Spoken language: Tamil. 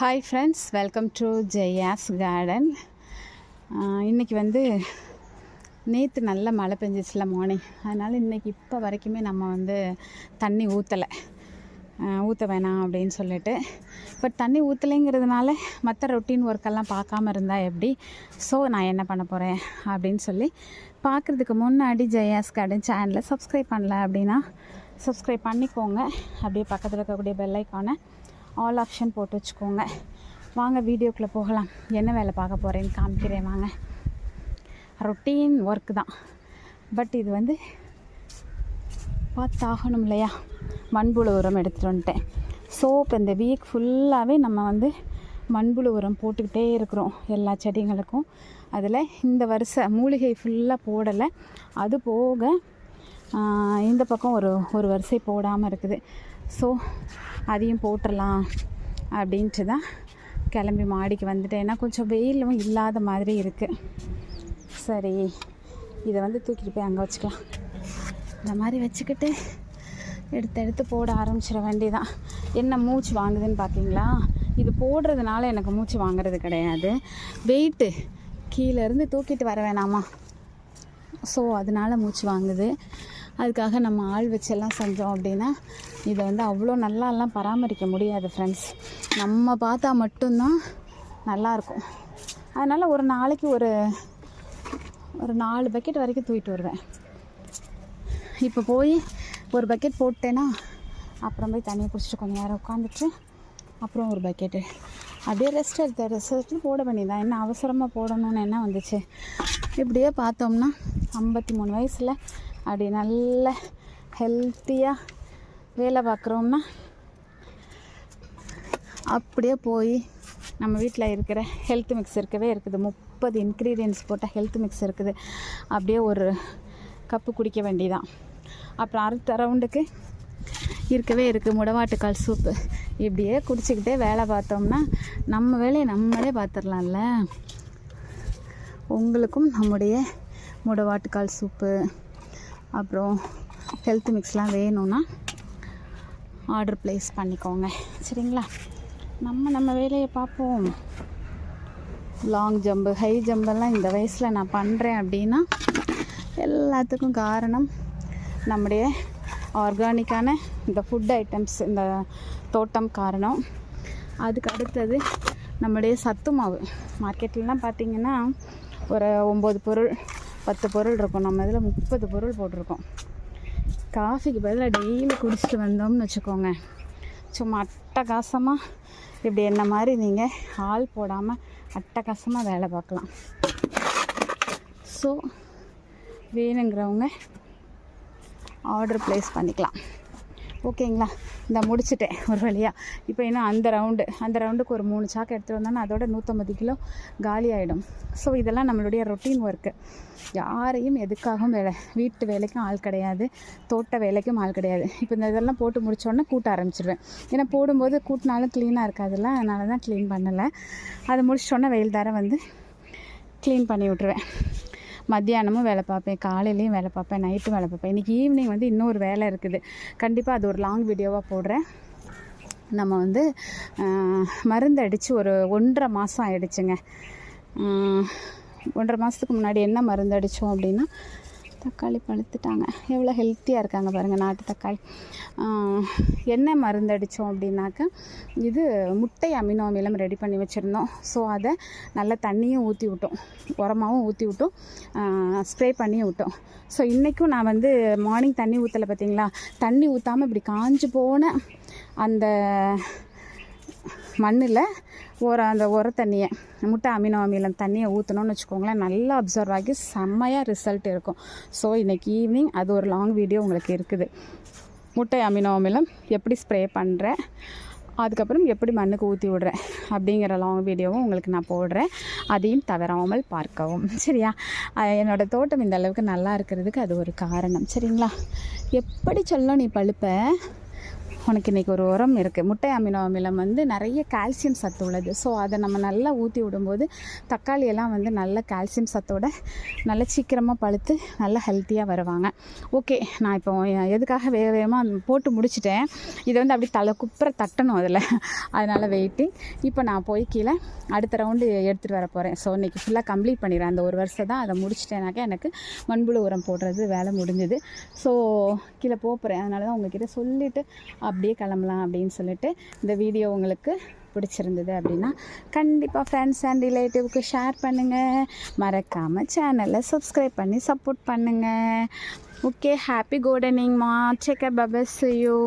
Hi friends, welcome to Jaya's garden. இன்றைக்கி நேற்று நல்ல மழை பெஞ்சிச்சுல மார்னிங், அதனால் இன்றைக்கி இப்போ வரைக்குமே நம்ம தண்ணி ஊற்ற வேணாம் அப்படின்னு சொல்லிட்டு. பட் தண்ணி ஊற்றலைங்கிறதுனால மற்ற ரொட்டீன் ஒர்க்கெல்லாம் பார்க்காம இருந்தால் எப்படி? ஸோ நான் என்ன பண்ண போகிறேன் அப்படின்னு சொல்லி பார்க்குறதுக்கு முன்னாடி ஜெயாஸ் கார்டன் சேனலை சப்ஸ்கிரைப் பண்ணல அப்படின்னா சப்ஸ்கிரைப் பண்ணிக்கோங்க. அப்படியே பக்கத்தில் இருக்கக்கூடிய பெல் ஐக்கானை ஆல் ஆப்ஷன் போட்டு வச்சுக்கோங்க. வாங்க வீடியோக்குள்ளே போகலாம். என்ன வேலை பார்க்க போகிறேன்னு காமிக்கிறேன் வாங்க. ரொட்டீன் ஒர்க்கு தான், பட் இது பார்த்தாகணும் இல்லையா. மண்புழு உரம் எடுத்துகிட்டு வந்துட்டேன். ஸோ இப்போ இந்த வீக் ஃபுல்லாகவே நம்ம மண்புழு உரம் போட்டுக்கிட்டே இருக்கிறோம் எல்லா செடிங்களுக்கும். அதில் இந்த வருஷம் மூலிகை ஃபுல்லாக போடலை, அது போக இந்த பக்கம் ஒரு வரிசை போடாமல் இருக்குது. ஸோ அதையும் போட்டுடலாம் அப்படின்ட்டு தான் கிளம்பி மாடிக்கு வந்துட்டேன். ஏன்னா கொஞ்சம் வெயிலும் இல்லாத மாதிரி இருக்குது. சரி, இதை தூக்கிட்டு போய் அங்கே வச்சுக்கலாம். இந்த மாதிரி வச்சுக்கிட்டு எடுத்து போட ஆரம்பிச்சிட வேண்டியதான். என்ன மூச்சு வாங்குதுன்னு பார்த்தீங்களா? இது போடுறதுனால எனக்கு மூச்சு வாங்குறது கிடையாது, வெயிட்டு கீழேருந்து தூக்கிட்டு வர வேணாமா, ஸோ அதனால் மூச்சு வாங்குது. அதுக்காக நம்ம ஆள் வச்செல்லாம் செஞ்சோம் அப்படின்னா இதை அவ்வளோ நல்லாலாம் பராமரிக்க முடியாது ஃப்ரெண்ட்ஸ். நம்ம பார்த்தா மட்டும்தான் நல்லாயிருக்கும். அதனால் ஒரு நாளைக்கு ஒரு 4 பக்கெட் வரைக்கும் தூக்கிட்டு வருவேன். இப்போ போய் ஒரு பக்கெட் போட்டேன்னா அப்புறம் போய் தண்ணியை குடிச்சிட்டு கொஞ்சம் நேரம் உட்காந்துட்டு அப்புறம் ஒரு பக்கெட்டு அப்படியே ரெஸ்ட் எடுத்து போட வேண்டியதான். என்ன அவசரமாக போடணும்னு என்ன வந்துச்சு? இப்படியே பார்த்தோம்னா 53 வயசில் அப்படி நல்ல ஹெல்த்தியாக வேலை பார்க்குறோம்னா அப்படியே போய் நம்ம வீட்டில் இருக்கிற ஹெல்த் மிக்ஸ் இருக்கவே இருக்குது. 30 இன்க்ரீடியன்ட்ஸ் போட்ட ஹெல்த் மிக்ஸ் இருக்குது. அப்படியே ஒரு கப்பு குடிக்க வேண்டியதான். அப்புறம் அடுத்த ரவுண்டுக்கு இருக்கவே இருக்குது முடவாட்டுக்கால் சூப்பு. இப்படியே குடிச்சிக்கிட்டே வேலை பார்த்தோம்னா நம்ம வேலையை நம்மளே பார்த்துடலாம்ல. உங்களுக்கும் நம்முடைய முடவாட்டுக்கால் சூப்பு அப்புறம் ஹெல்த் மிக்ஸ்லாம் வேணும்னா ஆர்டர் ப்ளேஸ் பண்ணிக்கோங்க, சரிங்களா? நம்ம வேலையை பார்ப்போம். லாங் ஜம்பு ஹை ஜம்பெல்லாம் இந்த வயசில் நான் பண்ணுறேன் அப்படின்னா எல்லாத்துக்கும் காரணம் நம்முடைய ஆர்கானிக்கான இந்த ஃபுட் ஐட்டம்ஸ், இந்த தோட்டம் காரணம். அதுக்கு அடுத்தது நம்முடைய சத்து மாவு. மார்க்கெட்லலாம் பார்த்திங்கன்னா ஒரு 9 பொருள் 10 பொருள் இருக்கும். நம்ம இதில் 30 பொருள் போட்டிருக்கோம். காஃபிக்கு பதிலாக டெய்லி குடிச்சிட்டு வந்தோம்னு வச்சுக்கோங்க, சும்மா அட்டகாசமாக இப்படி என்ன மாதிரி நீங்கள் ஆள் போடாமல் அட்டகாசமாக வேலை பார்க்கலாம். ஸோ வேணுங்கிறவங்க ஆர்டர் ப்ளேஸ் பண்ணிக்கலாம், ஓகேங்களா? இந்த முடிச்சுட்டேன் ஒரு வழியாக. இப்போ இன்னும் அந்த ரவுண்டுக்கு ஒரு 3 சாக்கு எடுத்துகிட்டு வந்தோன்னா அதோட 150 கிலோ காலி ஆகிடும். ஸோ இதெல்லாம் நம்மளுடைய ரொட்டீன் ஒர்க்கு. யாரையும் எதுக்காகவும் வீட்டு வேலைக்கும் ஆள் கிடையாது, தோட்ட வேலைக்கும் ஆள் கிடையாது. இப்போ இதெல்லாம் போட்டு முடித்தோடனே கூட்ட ஆரம்பிச்சிடுவேன். ஏன்னா போடும்போது கூட்டினாலும் க்ளீனாக இருக்காதுல்ல, அதனால தான் க்ளீன் பண்ணலை. அதை முடிச்சோடனே வெயில் தர க்ளீன் பண்ணி விட்ருவேன். மத்தியானமும் வேலை பார்ப்பேன், காலையிலையும் வேலை பார்ப்பேன், நைட்டும் வேலை பார்ப்பேன். இன்றைக்கி ஈவினிங் இன்னொரு வேலை இருக்குது. கண்டிப்பாக அது ஒரு லாங் வீடியோவாக போடுறேன். நம்ம மருந்து அடித்து ஒரு 1.5 மாதம் ஆகிடுச்சுங்க. 1.5 மாதத்துக்கு முன்னாடி என்ன மருந்து அடித்தோம் அப்படின்னா, தக்காளி பழுத்துட்டாங்க, எவ்வளோ ஹெல்த்தியாக இருக்காங்க பாருங்கள் நாட்டு தக்காளி. என்ன மருந்து அடித்தோம் அப்படின்னாக்கா, இது முட்டை அமினோ அமிலம் ரெடி பண்ணி வச்சுருந்தோம். ஸோ அதை நல்லா தண்ணியும் ஊற்றி விட்டோம், உரமாகவும் ஊற்றி விட்டோம், ஸ்ப்ரே பண்ணி விட்டோம். ஸோ இன்றைக்கும் நான் மார்னிங் தண்ணி ஊற்றலை பார்த்தீங்களா? தண்ணி ஊற்றாமல் இப்படி காஞ்சு போன அந்த மண்ணில் அந்த உர தண்ணியை, முட்டை அமினோ அமிலம் தண்ணியை ஊற்றணும்னு வச்சுக்கோங்களேன், நல்லா அப்சர்வ் ஆகி செம்மையாக ரிசல்ட் இருக்கும். ஸோ இன்றைக்கி ஈவினிங் அது ஒரு லாங் வீடியோ உங்களுக்கு இருக்குது. முட்டை அமினோ அமிலம் எப்படி ஸ்ப்ரே பண்ணுறேன், அதுக்கப்புறம் எப்படி மண்ணுக்கு ஊற்றி விடுறேன் அப்படிங்கிற லாங் வீடியோவும் உங்களுக்கு நான் போடுறேன். அதையும் தவறாமல் பார்க்கவும், சரியா? என்னோடய தோட்டம் இந்த அளவுக்கு நல்லா இருக்கிறதுக்கு அது ஒரு காரணம், சரிங்களா? எப்படி சொல்ல நீ பழுப்ப உனக்கு இன்றைக்கி ஒரு உரம் இருக்குது. முட்டை அமினோ அமிலம் வந்து நிறைய கால்சியம் சத்து உள்ளது. ஸோ அதை நம்ம நல்லா ஊற்றி விடும்போது தக்காளியெல்லாம் வந்து நல்ல கால்சியம் சத்தோட நல்ல சீக்கிரமாக பழுத்து நல்லா ஹெல்த்தியாக வருவாங்க. ஓகே, நான் இப்போ எதுக்காக வேகமாக போட்டு முடிச்சிட்டேன். இதை வந்து அப்படி தலை குப்புற தட்டணும் அதில், அதனால் வெயிட்டிங். இப்போ நான் போய் கீழே அடுத்த ரவுண்டு எடுத்துகிட்டு வர போகிறேன். ஸோ இன்றைக்கி ஃபுல்லாக கம்ப்ளீட் பண்ணிடுறேன். அந்த ஒரு வருஷம் தான் அதை முடிச்சிட்டேனாக்கா எனக்கு மண்புழு உரம் போடுறது வேலை முடிஞ்சுது. ஸோ கீழே போகிறேன். அதனால தான் உங்ககிட்ட சொல்லிவிட்டு அப்படியே கிளம்பலாம் அப்படின்னு சொல்லிட்டு இந்த வீடியோ உங்களுக்கு பிடிச்சிருந்தது அப்படின்னா கண்டிப்பாக ஃப்ரெண்ட்ஸ் அண்ட் ரிலேட்டிவ்க்கு ஷேர் பண்ணுங்கள். மறக்காமல் சேனலை சப்ஸ்கிரைப் பண்ணி சப்போர்ட் பண்ணுங்கள். ஓகே, ஹாப்பி கார்டனிங்மா. Take care, bye bye, see you.